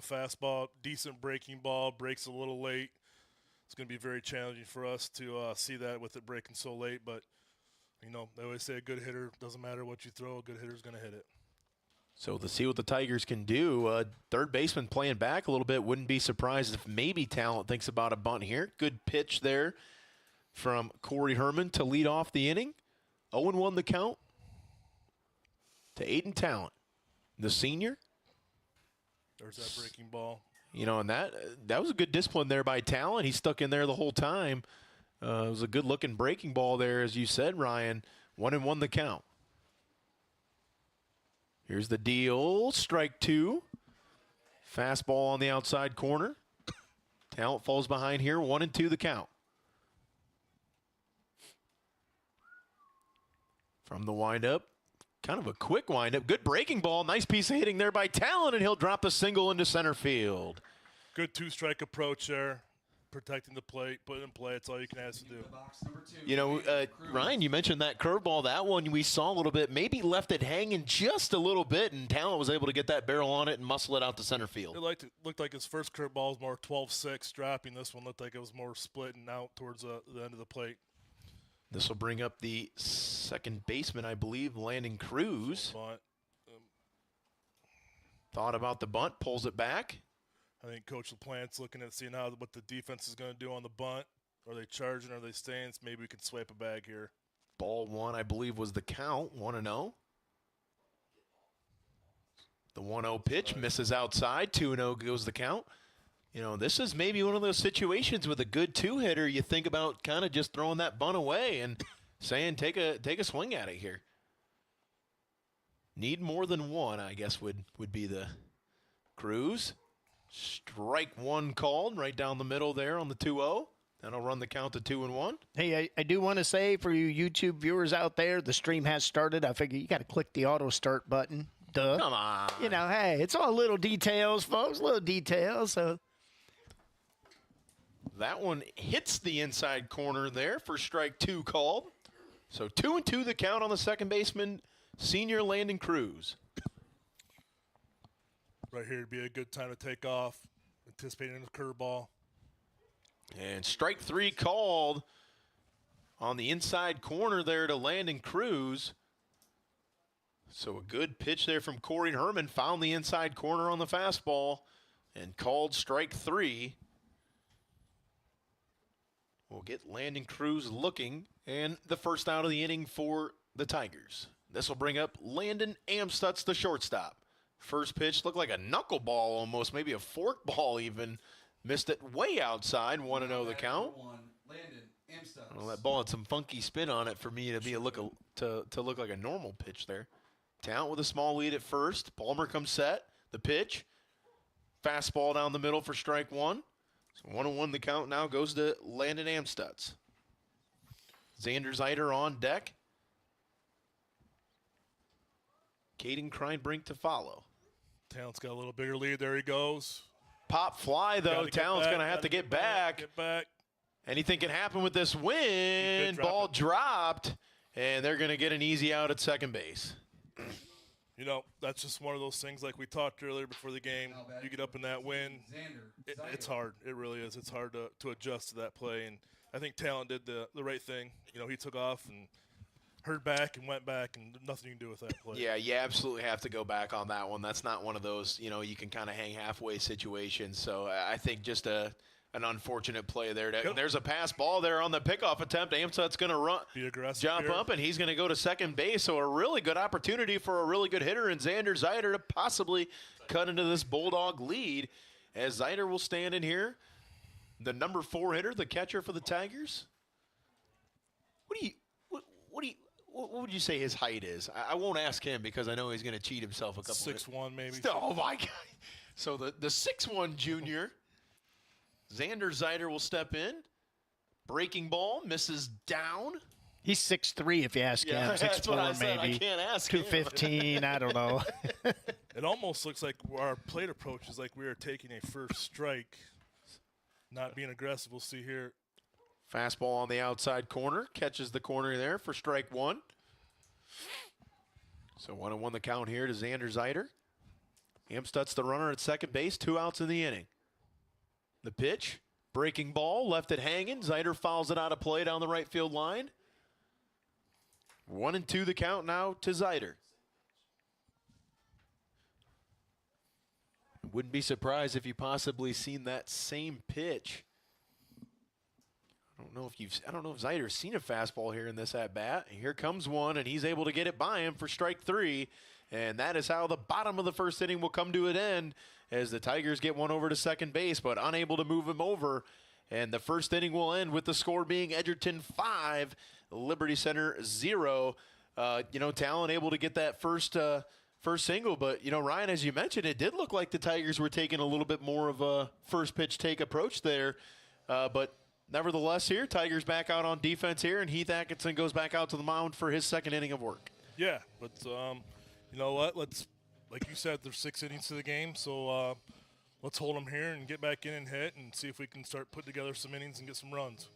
a fastball, decent breaking ball, breaks a little late. It's going to be very challenging for us to see that with it breaking so late. But, they always say a good hitter, doesn't matter what you throw, a good hitter's going to hit it. So to see what the Tigers can do, third baseman playing back a little bit. Wouldn't be surprised if maybe Talent thinks about a bunt here. Good pitch there from Corey Herman to lead off the inning. 0-1 the count to Aiden Talent, the senior. There's that breaking ball. And that was a good discipline there by Talent. He stuck in there the whole time. It was a good-looking breaking ball there, as you said, Ryan. 1-1 the count. Here's the deal. Strike two. Fastball on the outside corner. Talent falls behind here. 1-2 the count. From the windup, kind of a quick windup. Good breaking ball. Nice piece of hitting there by Talent, and he'll drop the single into center field. Good two-strike approach there. Protecting the plate, put it in play. It's all you can ask to do. Ryan, you mentioned that curveball. That one we saw a little bit. Maybe left it hanging just a little bit, and Talent was able to get that barrel on it and muscle it out to center field. It looked like his first curveball was more 12-6 dropping. This one looked like it was more splitting out towards the end of the plate. This will bring up the second baseman, I believe, Landon Cruz. Thought about the bunt, pulls it back. I think Coach LaPlante's looking at seeing what the defense is going to do on the bunt. Are they charging? Are they staying? Maybe we can swipe a bag here. Ball one, I believe, was the count. 1-0. The 1-0 pitch misses outside. 2-0 goes the count. This is maybe one of those situations with a good two-hitter. You think about kind of just throwing that bunt away and saying, take a swing at it here. Need more than one, I guess, would be the Cruz. Strike one called right down the middle there on the 2-0. That'll run the count to 2-1. Hey, I do want to say for you YouTube viewers out there, the stream has started. I figure you got to click the auto start button. Duh. Come on. Hey, it's all little details, folks. Little details. So that one hits the inside corner there for strike two called. So 2-2 the count on the second baseman, senior Landon Cruz. Right here would be a good time to take off, anticipating the curveball. And strike three called on the inside corner there to Landon Cruz. So a good pitch there from Corey Herman. Found the inside corner on the fastball and called strike three. We'll get Landon Cruz looking, and the first out of the inning for the Tigers. This will bring up Landon Amstutz, the shortstop. First pitch looked like a knuckleball almost, maybe a fork ball even. Missed it way outside, 1-0 the count. Landon Amstutz. Well, that ball had some funky spin on it for me to look like a normal pitch there. Talent with a small lead at first. Palmer comes set. The pitch. Fastball down the middle for strike one. So 1-1 the count now goes to Landon Amstutz. Xander Zeiter on deck. Caden Kreinbrink to follow. Talent's got a little bigger lead. There he goes. Pop fly, though. Talent's going to have to get back. Get back. Anything can happen with this win. Ball dropped, and they're going to get an easy out at second base. That's just one of those things like we talked earlier before the game. You get up in that win, it's hard. It really is. It's hard to adjust to that play, and I think Talent did the right thing. He took off and heard back and went back, and nothing you can do with that play. Yeah, you absolutely have to go back on that one. That's not one of those, you can kind of hang halfway situations. So I think just an unfortunate play there. Yep. There's a pass ball there on the pickoff attempt. Amstut's going to run, be aggressive, jump up, and he's going to go to second base. So a really good opportunity for a really good hitter in Xander Zeiter to possibly cut into this Bulldog lead, as Zeiter will stand in here. The number 4 hitter, the catcher for the Tigers. What would you say his height is? I won't ask him because I know he's going to cheat himself a couple. 6'1", maybe. Oh my God! So the 6'1" junior, Xander Zeiter will step in. Breaking ball misses down. He's 6'3", if you ask him. 6'4", maybe. I can't ask 215. I don't know. It almost looks like our plate approach is like we are taking a first strike, not being aggressive. We'll see here. Fastball on the outside corner. Catches the corner there for strike one. So 1-1 the count here to Xander Zeiter. Amstut's the runner at second base, 2 outs in the inning. The pitch, breaking ball, left it hanging. Zider fouls it out of play down the right field line. 1-2 the count now to Zider. Wouldn't be surprised if you possibly seen that same pitch. I don't know if Zider's seen a fastball here in this at bat. Here comes one, and he's able to get it by him for strike 3. And that is how the bottom of the first inning will come to an end as the Tigers get one over to second base, but unable to move him over. And the first inning will end with the score being Edgerton 5, Liberty Center 0. Talon able to get that first single, but Ryan, as you mentioned, it did look like the Tigers were taking a little bit more of a first pitch take approach there. But nevertheless, here Tigers back out on defense here, and Heath Atkinson goes back out to the mound for his second inning of work. Yeah, but you know what? Let's, like you said, there's 6 innings to the game, so let's hold them here and get back in and hit and see if we can start putting together some innings and get some runs.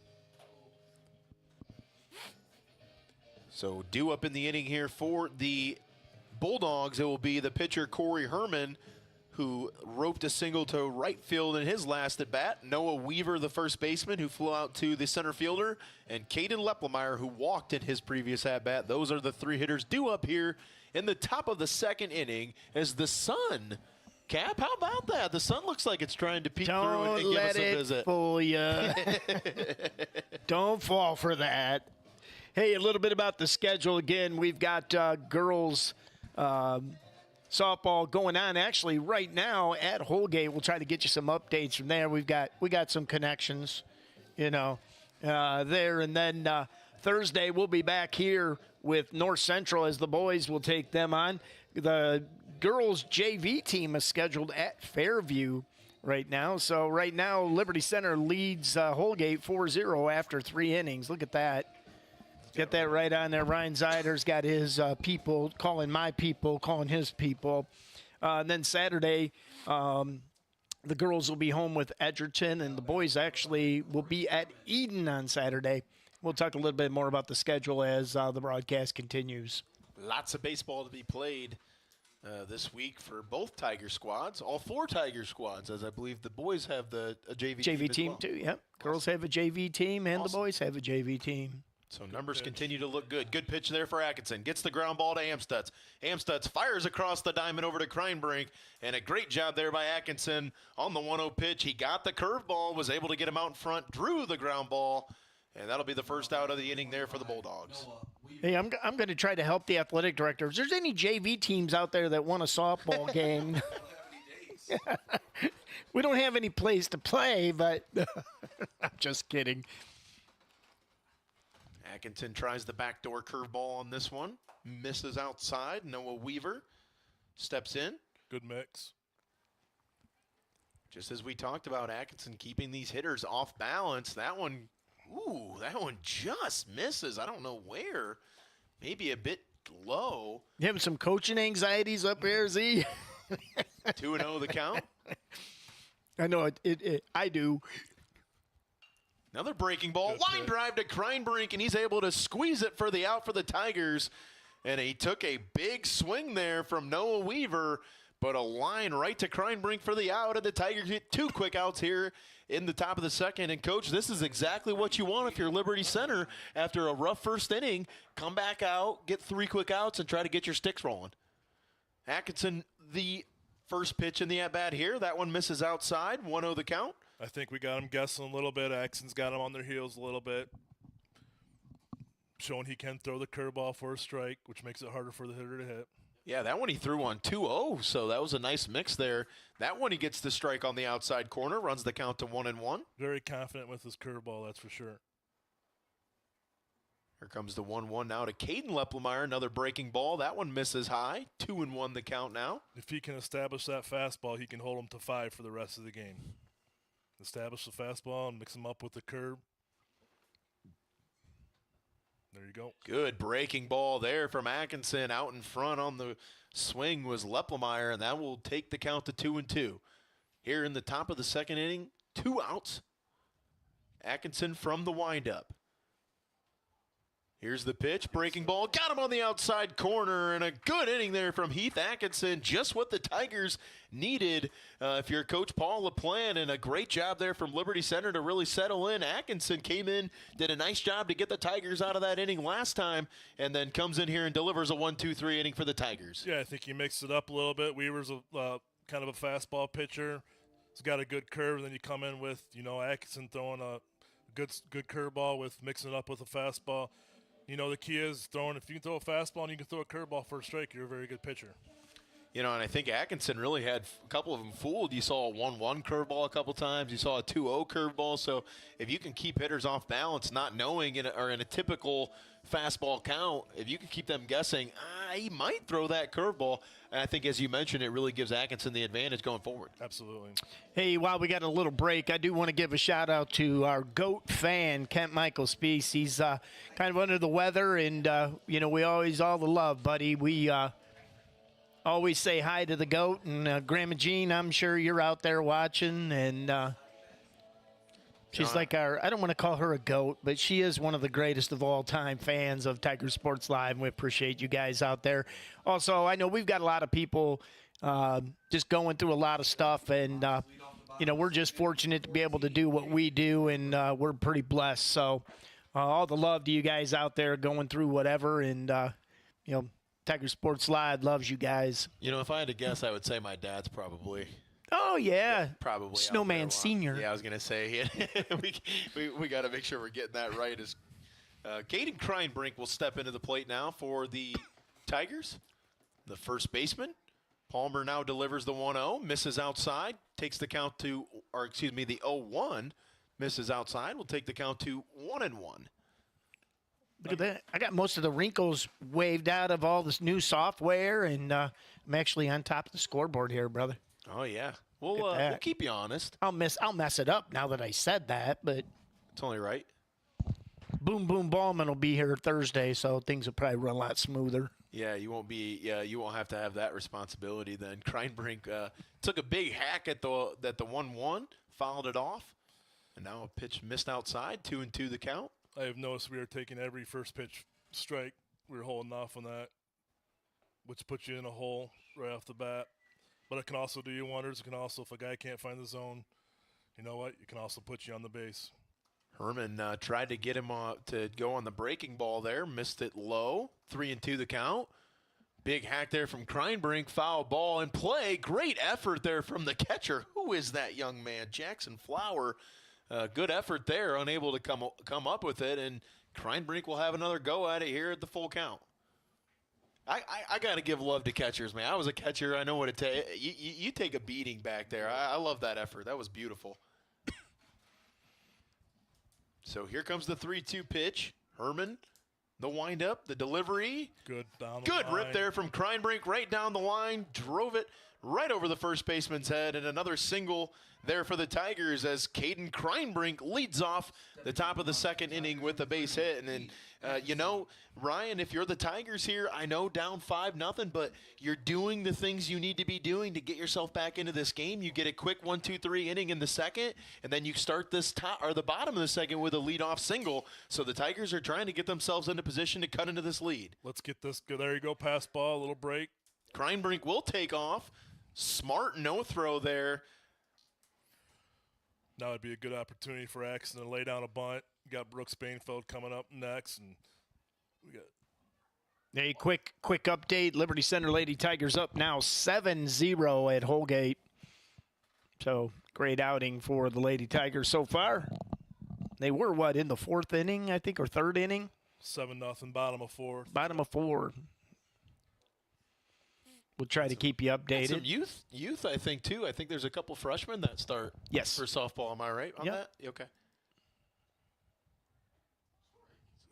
So due up in the inning here for the Bulldogs, it will be the pitcher Corey Herman, who roped a single to right field in his last at bat. Noah Weaver, the first baseman, who flew out to the center fielder, and Caden Leplemeyer, who walked in his previous at bat. Those are the 3 hitters due up here in the top of the second inning as the sun. Cap, how about that? The sun looks like it's trying to peek through and give us a visit. Fool ya. Don't fall for that. Hey, a little bit about the schedule again. We've got girls softball going on actually right now at Holgate. We'll try to get you some updates from there. We got some connections, there, and then Thursday we'll be back here with North Central as the boys will take them on. The girls JV team is scheduled at Fairview right now. So right now Liberty Center leads Holgate 4-0 after 3 innings. Look at that. Get that right on there. Ryan Zider's got his people calling my people, calling his people. And then Saturday, the girls will be home with Edgerton, and the boys actually will be at Eden on Saturday. We'll talk a little bit more about the schedule as the broadcast continues. Lots of baseball to be played this week for both Tiger squads, all 4 Tiger squads, as I believe the boys have a JV team well. too, yep. Girls have a JV team, and the boys have a JV team. So numbers continue to look good. Good pitch there for Atkinson. Gets the ground ball to Amstutz. Amstutz fires across the diamond over to Kreinbrink, and a great job there by Atkinson on the 1-0 pitch. He got the curveball, was able to get him out in front, drew the ground ball, and that'll be the first out of the inning there for the Bulldogs. Hey, I'm going to try to help the athletic director. If there's any JV teams out there that want a softball game, we don't have any place to play, but I'm just kidding. Atkinson tries the backdoor curveball on this one. Misses outside. Noah Weaver steps in. Good mix. Just as we talked about, Atkinson keeping these hitters off balance. That one just misses. I don't know where. Maybe a bit low. You having some coaching anxieties up there, Z? 2-0 the count. I know I do. Another breaking ball, line drive to Kreinbrink, and he's able to squeeze it for the out for the Tigers. And he took a big swing there from Noah Weaver, but a line right to Kreinbrink for the out, and the Tigers get 2 quick outs here in the top of the second. And, Coach, this is exactly what you want if you're Liberty Center after a rough first inning. Come back out, get 3 quick outs, and try to get your sticks rolling. Atkinson, the first pitch in the at-bat here. That one misses outside, 1-0 the count. I think we got him guessing a little bit. Atkinson's got him on their heels a little bit, showing he can throw the curveball for a strike, which makes it harder for the hitter to hit. Yeah, that one he threw on 2-0, so that was a nice mix there. That one he gets the strike on the outside corner, runs the count to 1-1. Very confident with his curveball, that's for sure. Here comes the 1-1 now to Caden Leplemeyer, another breaking ball. That one misses high, 2-1 the count now. If he can establish that fastball, he can hold him to 5 for the rest of the game. Establish the fastball and mix him up with the curve. There you go. Good breaking ball there from Atkinson. Out in front on the swing was Leplemeyer, and that will take the count to 2-2. Here in the top of the second inning, 2 outs. Atkinson from the windup. Here's the pitch, breaking ball, got him on the outside corner, and a good inning there from Heath Atkinson, just what the Tigers needed. If you're Coach Paul LaPlante, and a great job there from Liberty Center to really settle in. Atkinson came in, did a nice job to get the Tigers out of that inning last time, and then comes in here and delivers a 1-2-3 inning for the Tigers. Yeah, I think he mixed it up a little bit. Weaver's a kind of a fastball pitcher. He's got a good curve, and then you come in with, Atkinson throwing a good curveball with mixing it up with a fastball. The key is if you can throw a fastball and you can throw a curveball for a strike, you're a very good pitcher. And I think Atkinson really had a couple of them fooled. You saw a 1-1 curveball a couple times. You saw a 2-0 curveball. So if you can keep hitters off balance, not knowing in a typical fastball count, if you can keep them guessing, he might throw that curveball. And I think, as you mentioned, it really gives Atkinson the advantage going forward. Absolutely. Hey, while we got a little break, I do want to give a shout-out to our GOAT fan, Kent Michael Speece. He's kind of under the weather, and, we always all the love, buddy. We always say hi to the GOAT, and Grandma Jean, I'm sure you're out there watching, and she's like I don't want to call her a GOAT, but she is one of the greatest of all time fans of Tiger Sports Live, and we appreciate you guys out there. Also, I know we've got a lot of people just going through a lot of stuff, and, we're just fortunate to be able to do what we do, and we're pretty blessed. So all the love to you guys out there going through whatever, and, Tiger Sports Live loves you guys. If I had to guess, I would say my dad's probably. Oh, yeah. Probably. Snowman Senior. Yeah, I was going to say. we got to make sure we're getting that right. As Caden Kreinbrink will step into the plate now for the Tigers. The first baseman. Palmer now delivers the 1-0, misses outside, takes the count to, the 0-1, misses outside, will take the count to 1-1. Look at that. I got most of the wrinkles waved out of all this new software, and I'm actually on top of the scoreboard here, brother. Oh, yeah. We'll keep you honest. I'll mess it up now that I said that, but it's only right. Boom Boom Ballman will be here Thursday, so things will probably run a lot smoother. Yeah, you won't have to have that responsibility then. Kreinbrink took a big hack at the 1-1, fouled it off, and now a pitch missed outside, 2-2 the count. I have noticed we are taking every first pitch strike. We were holding off on that, which puts you in a hole right off the bat. But it can also do you wonders. It can also, if a guy can't find the zone, you know what? It can also put you on the base. Herman tried to get him to go on the breaking ball there. Missed it low. 3-2 the count. Big hack there from Kreinbrink. Foul ball in play. Great effort there from the catcher. Who is that young man? Jackson Flower. Good effort there. Unable to come up with it. And Kreinbrink will have another go at it here at the full count. I got to give love to catchers, man. I was a catcher. I know what it takes. You take a beating back there. I love that effort. That was beautiful. So here comes the 3-2 pitch. Herman, the windup, the delivery. Good down the Good line. rip there from Kreinbrink right down the line. Drove it right over the first baseman's head. And another single there for the Tigers as Caden Kreinbrink leads off the top of the second inning with a base hit. And then, Ryan, if you're the Tigers here, I know down 5-0, but you're doing the things you need to be doing to get yourself back into this game. You get a quick 1-2-3 inning in the second, and then you start the bottom of the second with a leadoff single. So the Tigers are trying to get themselves into position to cut into this lead. Let's get this. There you go, pass ball, a little break. Kreinbrink will take off. Smart no throw there. Now would be a good opportunity for Axon to lay down a bunt. You got Brooks Bainfeld coming up next, and we got. A quick update. Liberty Center Lady Tigers up now 7-0 at Holgate. So great outing for the Lady Tigers so far. They were in the fourth inning, I think, or third inning? 7-0, bottom of fourth. Bottom of four. We'll try to keep you updated. Some youth, I think, too. I think there's a couple freshmen that start yes. for softball. Am I right on that? Okay.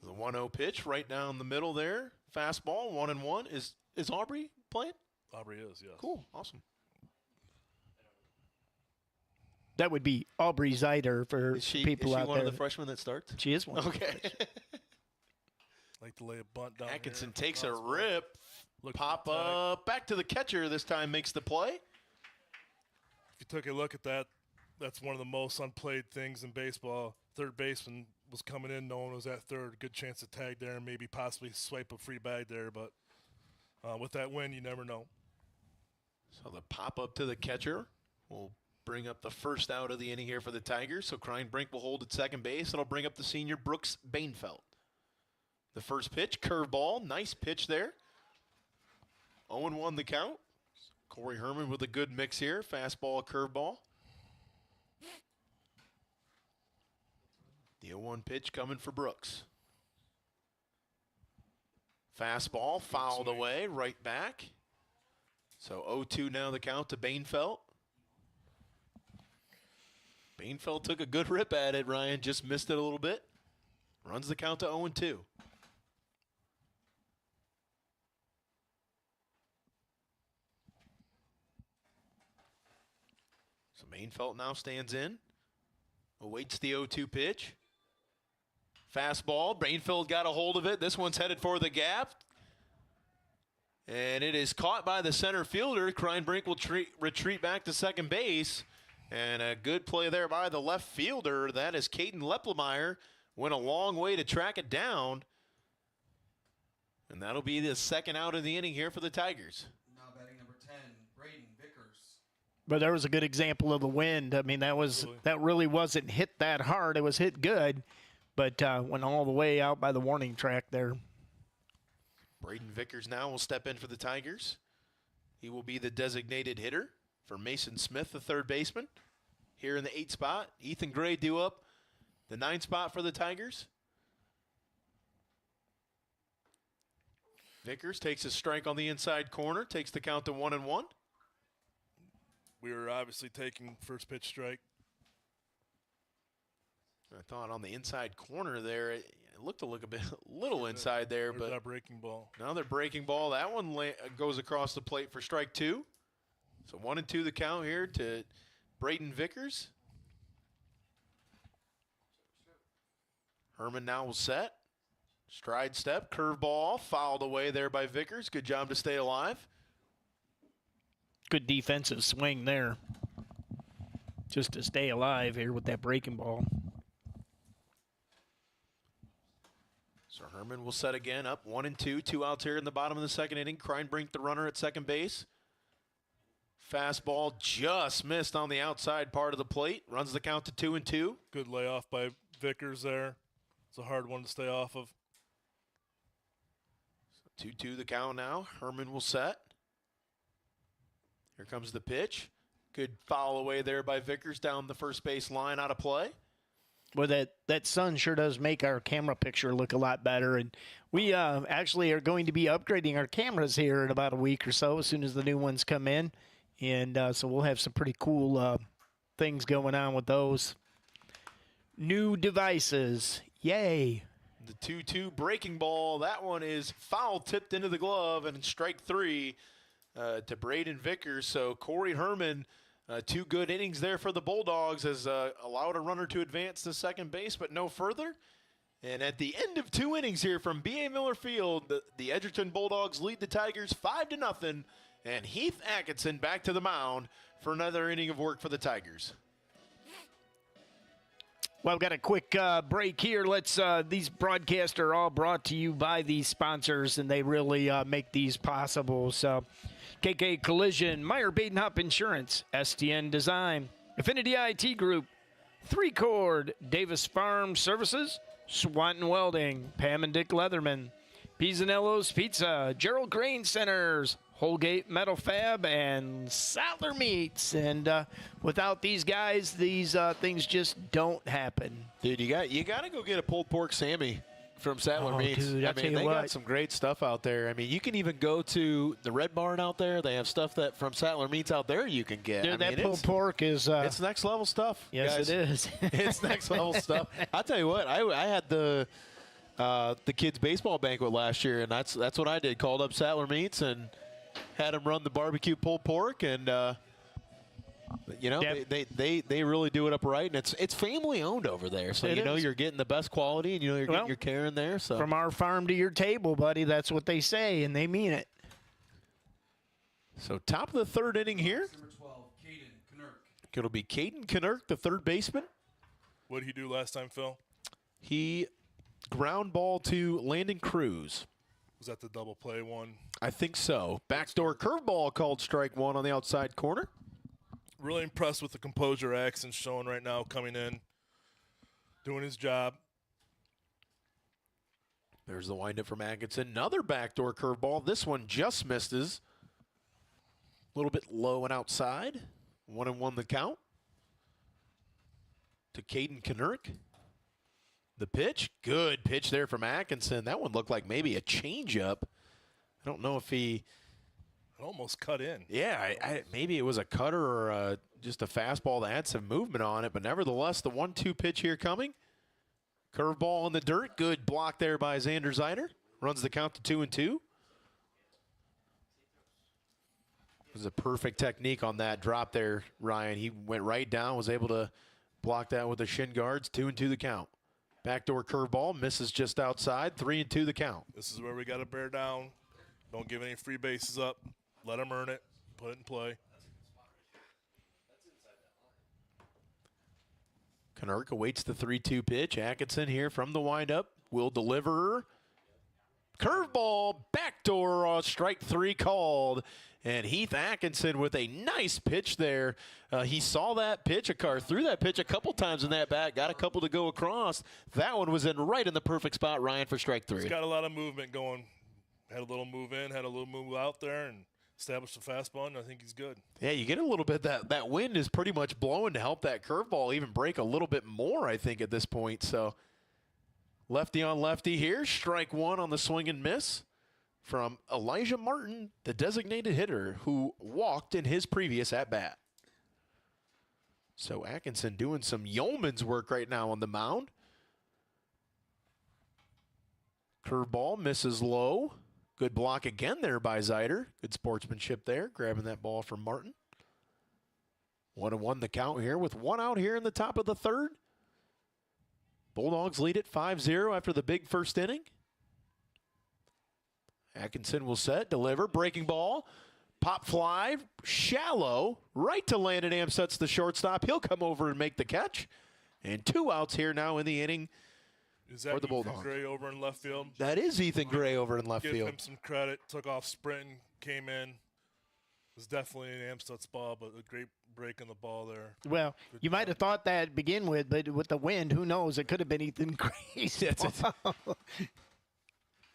The 1-0 pitch right down the middle there. Fastball, 1-1. Is Aubrey playing? Aubrey is, yes. Cool. Awesome. That would be Aubrey Zeider for people out there. Is she one of the freshmen that starts? She is one. Okay. Like to lay a bunt down Atkinson here. takes a rip. Pop up. Back to the catcher this time. Makes the play. If you took a look at that, that's one of the most unplayed things in baseball. Third baseman was coming in, no one was at third. Good chance to tag there and maybe possibly swipe a free bag there. But with that win, you never know. So the pop-up to the catcher will bring up the first out of the inning here for the Tigers. So Kreinbrink will hold at second base. It'll bring up the senior Brooks Bainfeld. The first pitch, curveball. Nice pitch there. 0-1 the count. Corey Herman with a good mix here. Fastball, curveball. The 0-1 pitch coming for Brooks. Fastball fouled away, right back. So 0-2 now the count to Bainfeld. Bainfeld took a good rip at it, Ryan. Just missed it a little bit. Runs the count to 0-2. So Bainfeld now stands in. Awaits the 0-2 pitch. Fastball. Bainfeld got a hold of it. This one's headed for the gap. And it is caught by the center fielder. Kreinbrink will retreat back to second base. And a good play there by the left fielder. That is Caden Leplemeyer. Went a long way to track it down. And that'll be the second out of the inning here for the Tigers. Now batting number 10, Braden Vickers. But there was a good example of the wind. I mean, that really wasn't hit that hard. It was hit good, but went all the way out by the warning track there. Braden Vickers now will step in for the Tigers. He will be the designated hitter for Mason Smith, the third baseman. Here in the 8th spot, Ethan Gray due up the 9th spot for the Tigers. Vickers takes a strike on the inside corner, takes the count to 1-1. We were obviously taking first pitch strike. I thought on the inside corner there, it looked a little inside there, but that breaking ball. Another breaking ball. That one goes across the plate for strike 2. So 1-2 the count here to Braden Vickers. Herman now will set. Stride step, curveball, fouled away there by Vickers. Good job to stay alive. Good defensive swing there. Just to stay alive here with that breaking ball. So Herman will set again, up 1-2. 2 outs here in the bottom of the second inning. Kreinbrink, the runner at second base. Fastball just missed on the outside part of the plate. Runs the count to 2-2. Good layoff by Vickers there. It's a hard one to stay off of. 2-2 the count now. Herman will set. Here comes the pitch. Good foul away there by Vickers down the first base line, out of play. Well, that sun sure does make our camera picture look a lot better. And we actually are going to be upgrading our cameras here in about a week or so as soon as the new ones come in. And so we'll have some pretty cool things going on with those. New devices. Yay. The 2-2 breaking ball. That one is foul tipped into the glove, and strike 3 to Braden Vickers. So Corey Herman, 2 good innings there for the Bulldogs, has allowed a runner to advance to second base, but no further. And at the end of 2 innings here from B.A. Miller Field, the Edgerton Bulldogs lead the Tigers 5-0, and Heath Atkinson back to the mound for another inning of work for the Tigers. Well, we've got a quick break here. These broadcasts are all brought to you by these sponsors, and they really make these possible. So, KK Collision, Meyer Badenhop Insurance, STN Design, Affinity IT Group, 3Chord, Davis Farm Services, Swanton Welding, Pam and Dick Leatherman, Pisanello's Pizza, Gerald Grain Centers, Holgate Metal Fab, and Sattler Meats. And without these guys, these things just don't happen. Dude, you got to go get a pulled pork Sammy from Sattler Meats. Dude, I mean, they got some great stuff out there. I mean, you can even go to the Red Barn out there. They have stuff that from Sattler Meats out there you can get. Dude, that pulled pork is it's next level stuff. Yes, guys. it is. It's next level stuff. I'll tell you what, I had the kids baseball banquet last year, and that's what I did. Called up Sattler Meats and had them run the barbecue pulled pork, and they really do it up right, and it's family owned over there. So you're getting the best quality, and you're getting your care in there. So from our farm to your table, buddy, that's what they say, and they mean it. So top of the third inning here. Number 12, Caden Knerk. It'll be Caden Knerk, the third baseman. What did he do last time, Phil? He ground ball to Landon Cruz. Was that the double play one? I think so. Backdoor curveball called strike one on the outside corner. Really impressed with the composure Axon's showing right now, coming in, doing his job. There's the windup from Atkinson. Another backdoor curveball. This one just misses. A little bit low and outside. 1-1 the count. To Caden Knurk. The pitch. Good pitch there from Atkinson. That one looked like maybe a changeup. I don't know if he... It almost cut in. Yeah, maybe it was a cutter or just a fastball that had some movement on it. But nevertheless, the 1-2 pitch here coming. Curveball in the dirt. Good block there by Xander Zeider. Runs the count to 2-2. It was a perfect technique on that drop there, Ryan. He went right down, was able to block that with the shin guards. 2-2 the count. Backdoor curveball misses just outside. 3-2 the count. This is where we got to bear down. Don't give any free bases up. Let them earn it. Put it in play. Knurk awaits the 3-2 pitch. Atkinson here from the windup will deliver. Curveball, backdoor, strike three called. And Heath Atkinson with a nice pitch there. He saw that pitch, threw that pitch a couple times in that bat, got a couple to go across. That one was right in the perfect spot, Ryan, for strike three. He's got a lot of movement going. Had a little move in, had a little move out there, and established a fastball, and I think he's good. Yeah, you get a little bit, that wind is pretty much blowing to help that curveball even break a little bit more, I think, at this point. So lefty on lefty here, strike one on the swing and miss from Elijah Martin, the designated hitter who walked in his previous at-bat. So Atkinson doing some yeoman's work right now on the mound. Curveball misses low. Good block again there by Zeider. Good sportsmanship there, grabbing that ball from Martin. 1-1 the count here with one out here in the top of the third. Bulldogs lead it 5-0 after the big first inning. Atkinson will set, deliver, breaking ball, pop fly, shallow, right to Landon Amstutz, the shortstop. He'll come over and make the catch. And 2 outs here now in the inning. Is that for the Ethan Bulldogs. Gray over in left field? That is Ethan Gray over in left Give field. him some credit. Took off sprinting, came in. It was definitely an Amstutz ball, but a great break in the ball there. Well, you might have thought that to begin with, but with the wind, who knows? It could have been Ethan Gray's ball.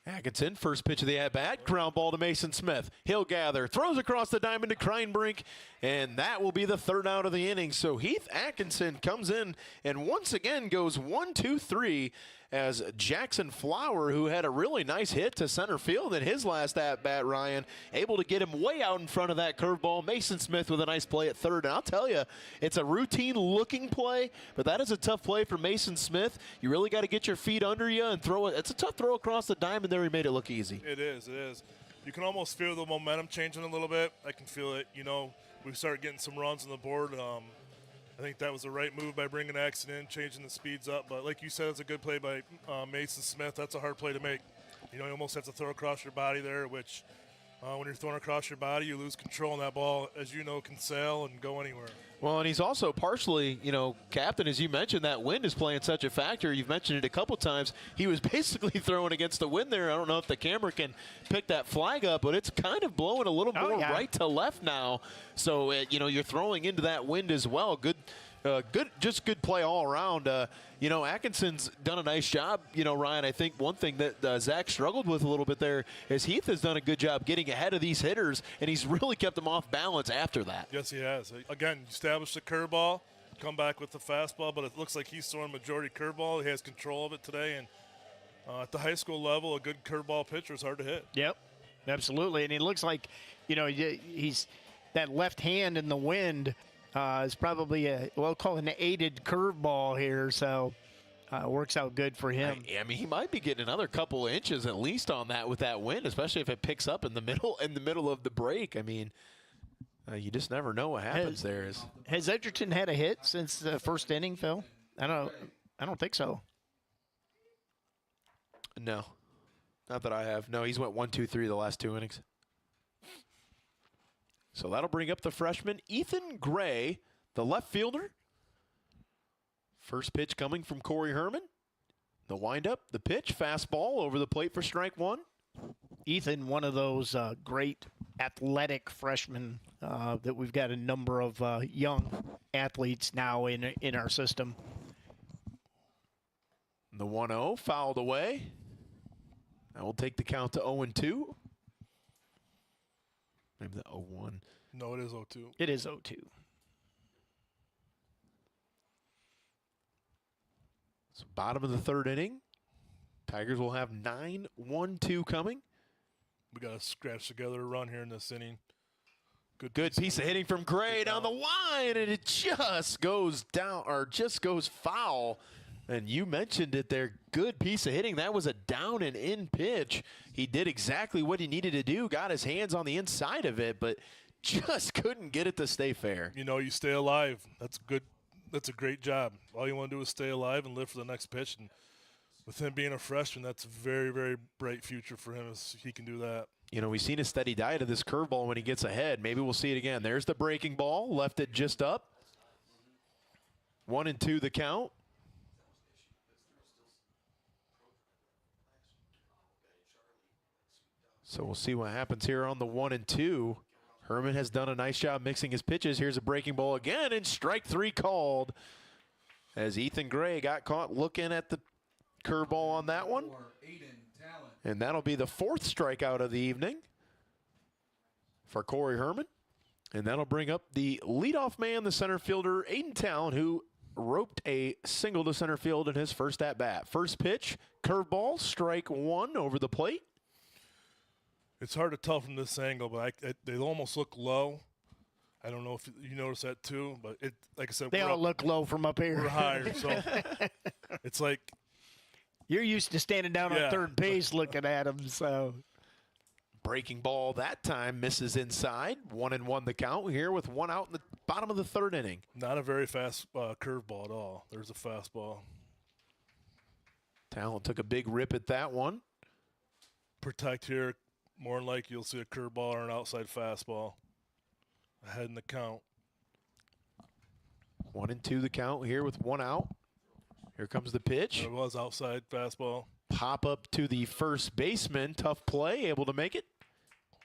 Atkinson, first pitch of the at-bat, ground ball to Mason Smith. He'll gather, throws across the diamond to Kreinbrink, and that will be the third out of the inning. So Heath Atkinson comes in and once again goes 1-2-3 as Jackson Flower, who had a really nice hit to center field in his last at-bat, Ryan, able to get him way out in front of that curveball. Mason Smith with a nice play at third. And I'll tell you, it's a routine-looking play, but that is a tough play for Mason Smith. You really got to get your feet under you and throw it. It's a tough throw across the diamond there. He made it look easy. It is, it is. You can almost feel the momentum changing a little bit. I can feel it. You know, we started getting some runs on the board. I think that was the right move by bringing Axon in, changing the speeds up. But like you said, it's a good play by Mason Smith. That's a hard play to make. You know, you almost have to throw across your body there, which when you're throwing across your body, you lose control, and that ball, as you know, can sail and go anywhere. Well, and he's also partially, you know, captain, as you mentioned, that wind is playing such a factor. You've mentioned it a couple times. He was basically throwing against the wind there. I don't know if the camera can pick that flag up, but it's kind of blowing a little more right to left now. So, you know, you're throwing into that wind as well. Good play all around. You know, Atkinson's done a nice job. You know, Ryan, I think one thing that Zach struggled with a little bit there is Heath has done a good job getting ahead of these hitters, and he's really kept them off balance after that. Yes, he has. Again, establish the curveball, come back with the fastball, but it looks like he's throwing majority curveball. He has control of it today, and at the high school level, a good curveball pitcher is hard to hit. Yep, absolutely. And it looks like, you know, he's that left hand in the wind is probably we'll call it an aided curveball here, so works out good for him. I mean, he might be getting another couple of inches at least on that with that wind, especially if it picks up in the middle of the break. I mean, you just never know what happens there. Has Edgerton had a hit since the first inning, Phil? I don't think so. No, not that I have. No, he's went 1, 2, 3 the last 2 innings. So that'll bring up the freshman, Ethan Gray, the left fielder. First pitch coming from Corey Herman. The windup, the pitch, fastball over the plate for strike one. Ethan, one of those great athletic freshmen that we've got a number of young athletes now in our system. The 1-0 fouled away. That will take the count to 0-2. Maybe the 0-1. No, it is 0-2. It is 0-2. So bottom of the third inning. Tigers will have 9-1-2 coming. We got to scratch together a run here in this inning. Good piece of hitting from Gray down the line, and it just goes down, or just goes foul. And you mentioned it there. Good piece of hitting. That was a down and in pitch. He did exactly what he needed to do, got his hands on the inside of it, but just couldn't get it to stay fair. You know, you stay alive. That's good. That's a great job. All you want to do is stay alive and live for the next pitch. And with him being a freshman, that's a very, very bright future for him if he can do that. You know, we've seen a steady diet of this curveball when he gets ahead. Maybe we'll see it again. There's the breaking ball. Left it just up. 1-2 the count. So we'll see what happens here on the 1-2. Herman has done a nice job mixing his pitches. Here's a breaking ball again, and strike three called as Ethan Gray got caught looking at the curveball on that one. And that'll be the fourth strikeout of the evening for Corey Herman. And that'll bring up the leadoff man, the center fielder, Aiden Talon, who roped a single to center field in his first at-bat. First pitch, curveball, strike one over the plate. It's hard to tell from this angle, but they almost look low. I don't know if you notice that too, but like I said, they all look low from up here. We're higher, so it's like you're used to standing down on third base looking at them. So breaking ball that time misses inside. 1-1 the count here with one out in the bottom of the third inning. Not a very fast curveball at all. There's a fastball. Talon took a big rip at that one. Protect here. More than likely, you'll see a curveball or an outside fastball ahead in the count. 1-2 the count here with one out. Here comes the pitch. It was outside fastball. Pop up to the first baseman. Tough play, able to make it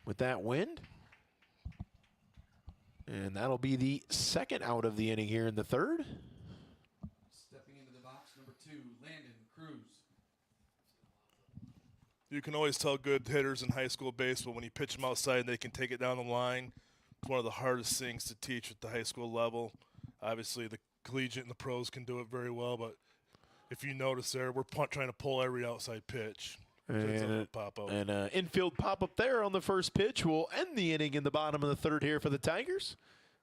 with that wind. And that'll be the second out of the inning here in the third. Stepping into the box, number 2, Landon Cruz. You can always tell good hitters in high school baseball when you pitch them outside and they can take it down the line. It's one of the hardest things to teach at the high school level. Obviously, the collegiate and the pros can do it very well, but if you notice there, we're trying to pull every outside pitch. And pop-up. an infield pop-up there on the first pitch will end the inning in the bottom of the third here for the Tigers,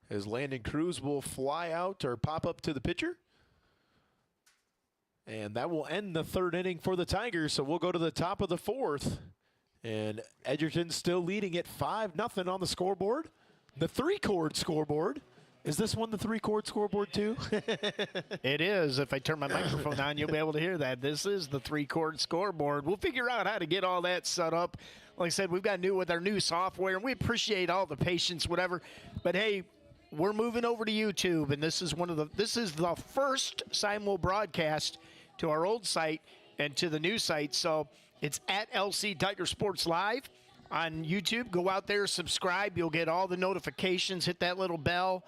as Landon Cruz will fly out or pop up to the pitcher. And that will end the third inning for the Tigers. So we'll go to the top of the fourth. And Edgerton still leading at 5-0 on the scoreboard. The three-chord scoreboard. Is this one the three-chord scoreboard too? It is. If I turn my microphone on, you'll be able to hear that. This is the three-chord scoreboard. We'll figure out how to get all that set up. Like I said, we've got with our new software, and we appreciate all the patience, whatever. But hey, we're moving over to YouTube, and this is the first simul broadcast to our old site and to the new site. So it's at LC Tiger Sports Live on YouTube. Go out there, subscribe. You'll get all the notifications. Hit that little bell.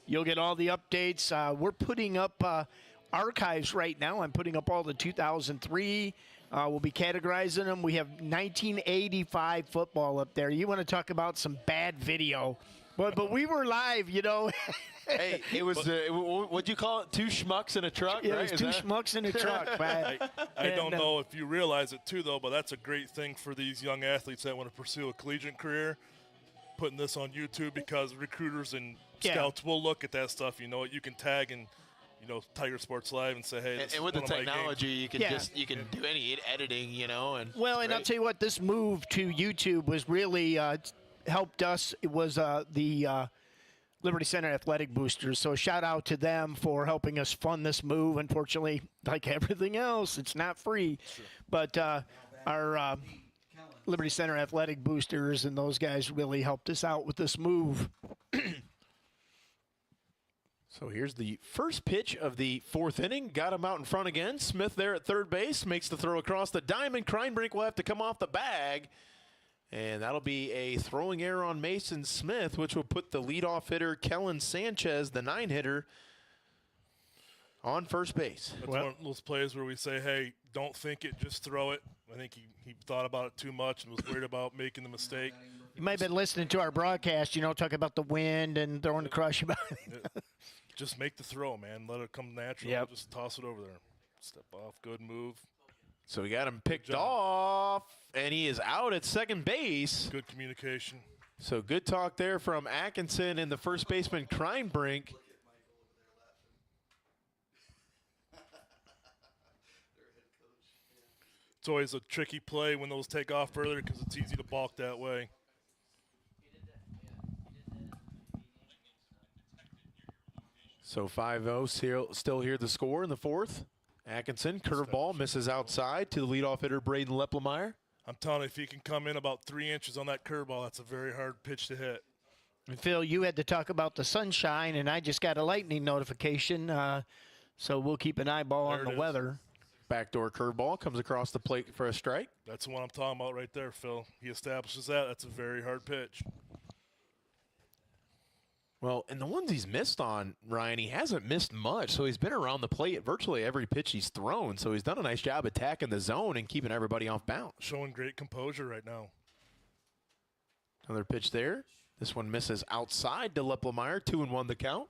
You'll get all the updates. We're putting up archives right now. I'm putting up all the 2003. We'll be categorizing them. We have 1985 football up there. You want to talk about some bad video. But we were live, you know. Hey, it was, what'd you call it? Two schmucks in a truck, yeah, right? It was two schmucks in a truck, man. I don't know if you realize it, too, though, but that's a great thing for these young athletes that want to pursue a collegiate career, putting this on YouTube, because recruiters and scouts will look at that stuff. You know, you can tag and, you know, Tiger Sports Live and say, hey, this and with is the one of my technology, games. you can do any editing, you know. And well, and I'll tell you what, this move to YouTube was really helped us. It was the Liberty Center Athletic Boosters. So shout out to them for helping us fund this move. Unfortunately, like everything else, it's not free. Sure. But our Liberty Center Athletic Boosters and those guys really helped us out with this move. So here's the first pitch of the fourth inning. Got him out in front again. Smith there at third base. Makes the throw across the diamond. Kreinbrink will have to come off the bag. And that'll be a throwing error on Mason Smith, which will put the leadoff hitter, Kellen Sanchez, the 9-hitter, on first base. That's one of those plays where we say, hey, don't think it, just throw it. I think he thought about it too much and was worried about making the mistake. You might have been listening to our broadcast, talking about the wind and throwing the crush. Just make the throw, man. Let it come natural. Yep. Just toss it over there. Step off. Good move. So we got him picked off, and he is out at second base. Good communication. So good talk there from Atkinson and the first baseman, Kreinbrink. It's always a tricky play when those take off further because it's easy to balk that way. So 5-0, still here the score in the fourth. Atkinson, curveball, misses outside to the leadoff hitter, Braden Leplemeyer. I'm telling you, if he can come in about 3 inches on that curveball, that's a very hard pitch to hit. And Phil, you had to talk about the sunshine, and I just got a lightning notification, so we'll keep an eyeball on the weather. Backdoor curveball comes across the plate for a strike. That's the one I'm talking about right there, Phil. He establishes that. That's a very hard pitch. Well, and the ones he's missed on, Ryan, he hasn't missed much, so he's been around the plate at virtually every pitch he's thrown, so he's done a nice job attacking the zone and keeping everybody off balance. Showing great composure right now. Another pitch there. This one misses outside to Leplemeyer, 2-1 the count.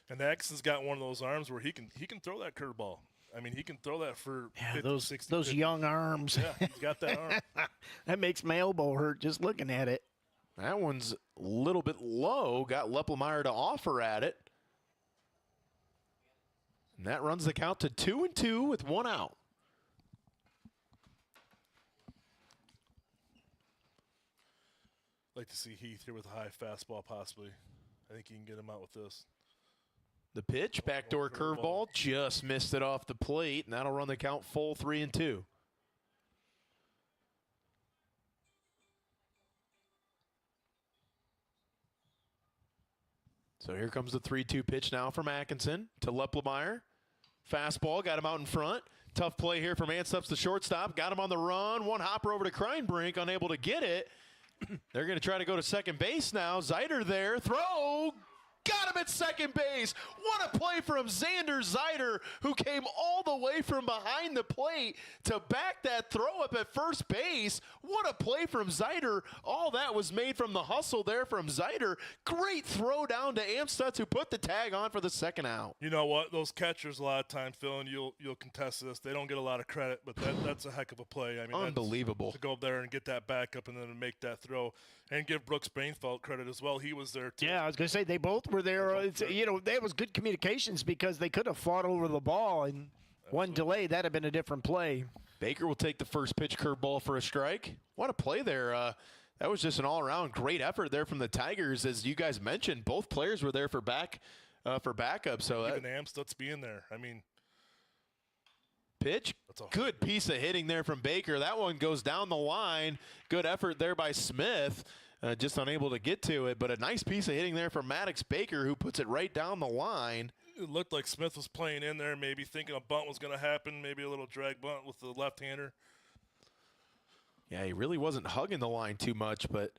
And Atkinson's got one of those arms where he can throw that curveball. I mean, he can throw that for 50, 60, those 50. young arms. Yeah, he's got that arm. That makes my elbow hurt just looking at it. That one's a little bit low. Got Leplemeyer to offer at it. And that runs the count to 2-2 with one out. Like to see Heath here with a high fastball possibly. I think he can get him out with this. The pitch, backdoor curveball, just missed it off the plate, and that'll run the count full 3-2. So here comes the 3-2 pitch now from Atkinson to Leplemeyer. Fastball, got him out in front. Tough play here from Anstups, the shortstop. Got him on the run. One hopper over to Kreinbrink, unable to get it. They're going to try to go to second base now. Zeiter there. Throw. Got him at second base. What a play from Xander Zeiter, who came all the way from behind the plate to back that throw up at first base. What a play from Zeiter. All that was made from the hustle there from Zeiter. Great throw down to Amstutz, who put the tag on for the second out. You know what? Those catchers a lot of times, Phil, and you'll contest this, they don't get a lot of credit, but that's a heck of a play. I mean, unbelievable. To go up there and get that back up and then make that throw. And give Brooks Bainfeld credit as well. He was there, too. Yeah, I was going to say they both were there. That was good communications because they could have fought over the ball, and one delay, that had been a different play. Baker will take the first pitch curveball for a strike. What a play there. That was just an all-around great effort there from the Tigers. As you guys mentioned, both players were there for backup. So even Amstutz being there. I mean, pitch, good piece of hitting there from Baker. That one goes down the line. Good effort there by Smith. Just unable to get to it, but a nice piece of hitting there from Maddox Baker, who puts it right down the line. It looked like Smith was playing in there, maybe thinking a bunt was going to happen, maybe a little drag bunt with the left-hander. Yeah, he really wasn't hugging the line too much, but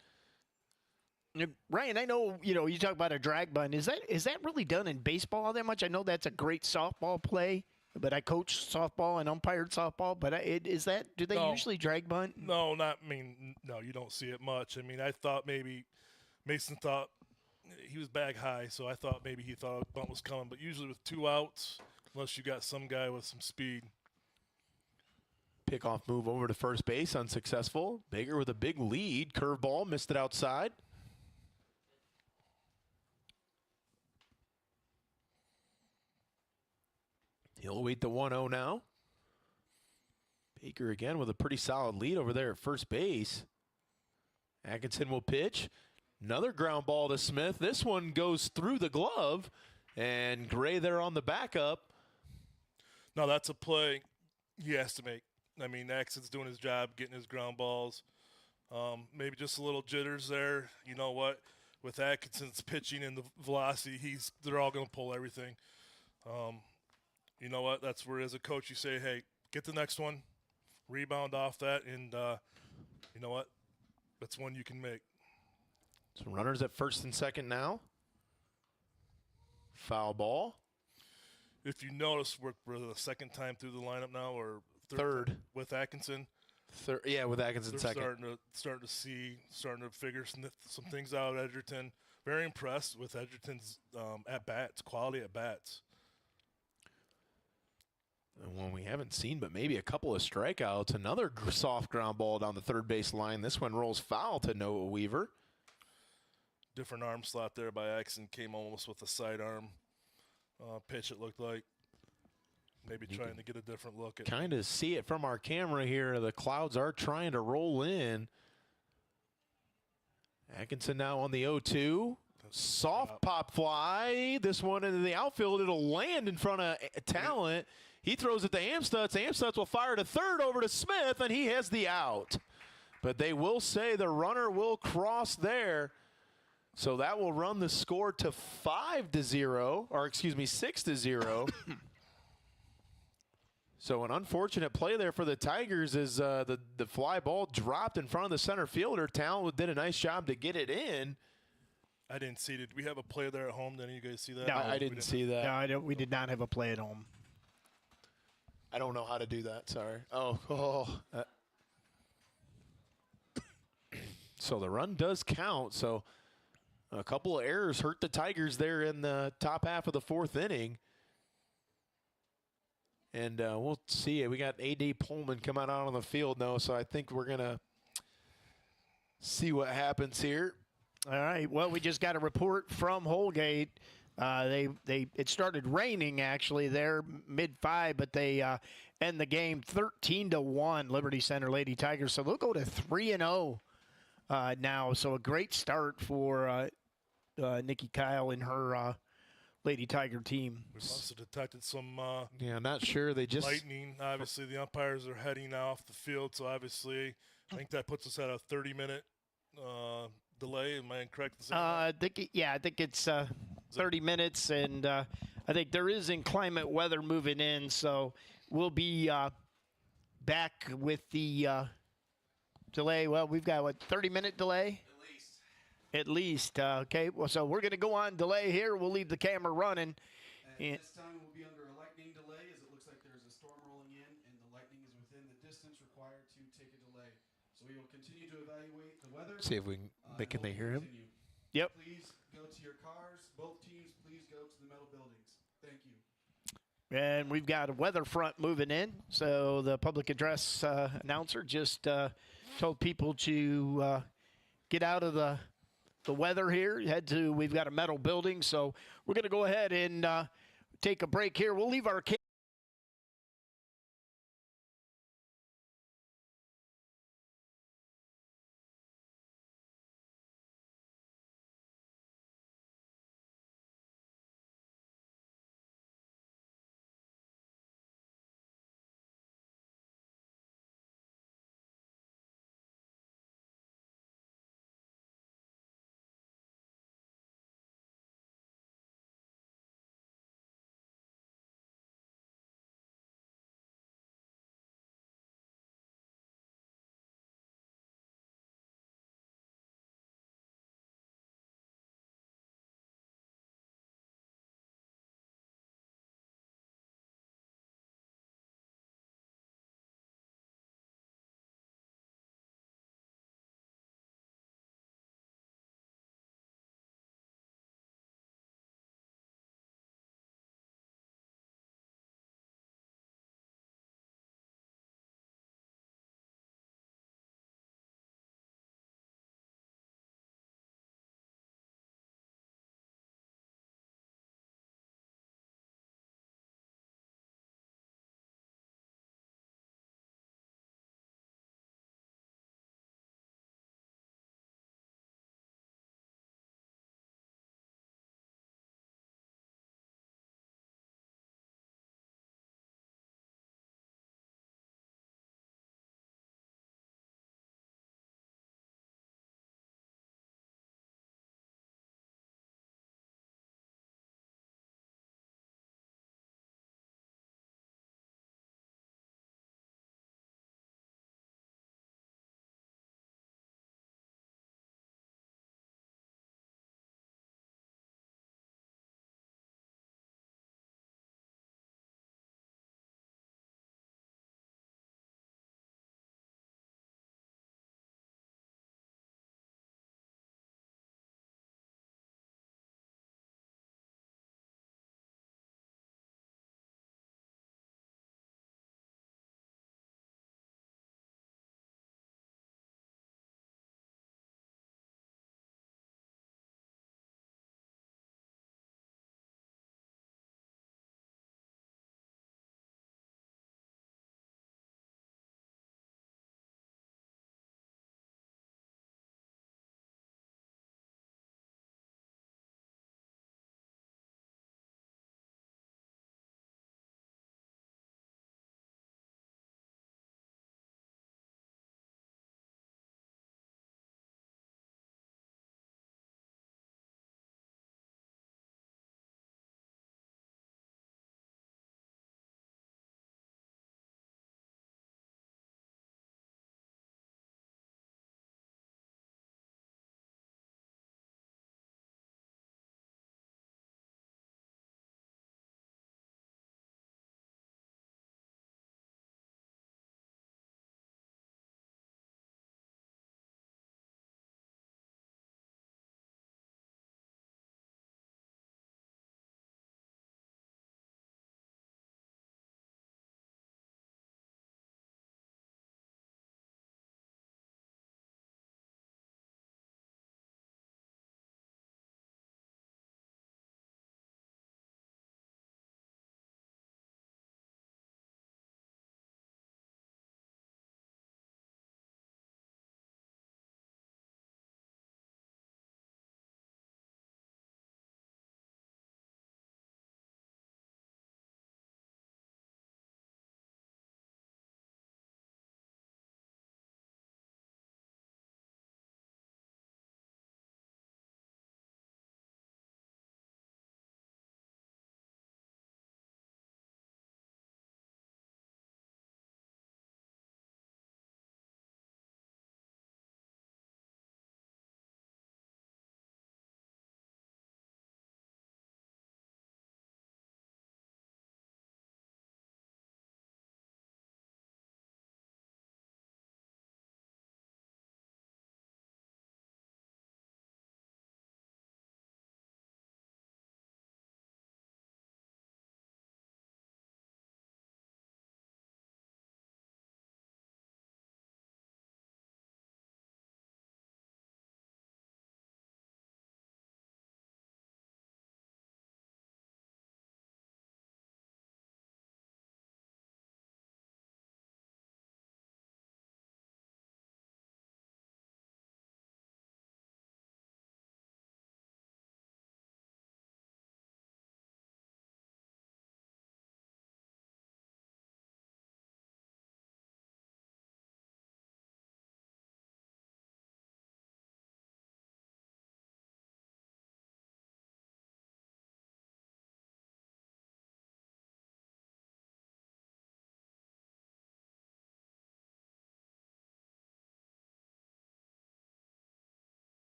Ryan, I know, you talk about a drag bunt. Is that really done in baseball all that much? I know that's a great softball play, but I coached softball and umpired softball. But do they usually drag bunt? No, no, you don't see it much. I mean, I thought maybe Mason thought he was bag high, so I thought maybe he thought a bunt was coming. But usually with 2 outs, unless you got some guy with some speed. Pickoff move over to first base, unsuccessful. Baker with a big lead. Curveball, missed it outside. He'll wait the 1-0 now. Baker again with a pretty solid lead over there at first base. Atkinson will pitch. Another ground ball to Smith. This one goes through the glove, and Gray there on the backup. No, that's a play he has to make. I mean, Atkinson's doing his job, getting his ground balls. Maybe just a little jitters there. You know what? with Atkinson's pitching and the velocity, they're all going to pull everything. You know what? That's where, as a coach, you say, hey, get the next one, rebound off that, and you know what? That's one you can make. So runners at first and second now. Foul ball. If you notice, we're the second time through the lineup now, or Third. with Atkinson. Yeah, with Atkinson They're second. starting to figure some things out at Edgerton. Very impressed with Edgerton's at-bats, quality at-bats. And one we haven't seen, but maybe a couple of strikeouts. Another soft ground ball down the third base line. This one rolls foul to Noah Weaver. Different arm slot there by Atkinson. Came almost with a sidearm pitch, it looked like. Maybe trying to get a different look at. Kind of see it from our camera here. The clouds are trying to roll in. Atkinson now on the 0-2. Soft pop fly. This one into the outfield. It'll land in front of Talent. He throws it to Amstutz. Amstutz will fire to third over to Smith, and he has the out. But they will say the runner will cross there. So that will run the score to 5-0, or excuse me, 6-0. So an unfortunate play there for the Tigers is the fly ball dropped in front of the center fielder. Talent did a nice job to get it in. I didn't see it. Did we have a play there at home? Did any of you guys see that? No, I didn't see that. No, we did not have a play at home. I don't know how to do that. Sorry. So the run does count. So a couple of errors hurt the Tigers there in the top half of the fourth inning. And we'll see. We got A.D. Pullman coming out on the field now, so I think we're going to see what happens here. All right. Well, we just got a report from Holgate. It started raining actually there mid-5, but they end the game 13-1 Liberty Center Lady Tigers. So they'll go to 3-0 now. So a great start for Nikki Kyle and her Lady Tiger team. We must have detected some Yeah, I'm not sure. They just lightning. Obviously, the umpires are heading off the field, so obviously, I think that puts us at a 30-minute delay. Am I incorrect? I think it's 30 minutes, and I think there is inclement weather moving in, so we'll be back with the delay. Well, we've got, 30-minute delay? At least. Okay, well, so we're going to go on delay here. We'll leave the camera running. And this time we'll be under a lightning delay, as it looks like there's a storm rolling in, and the lightning is within the distance required to take a delay. So we will continue to evaluate the weather. see if we can they hear him. Continue. Yep. Please go to your cars. Both teams, please go to the metal buildings. Thank you. And we've got a weather front moving in. So the public address announcer just told people to get out of the weather here. We've got a metal building. So we're going to go ahead and take a break here. We'll leave our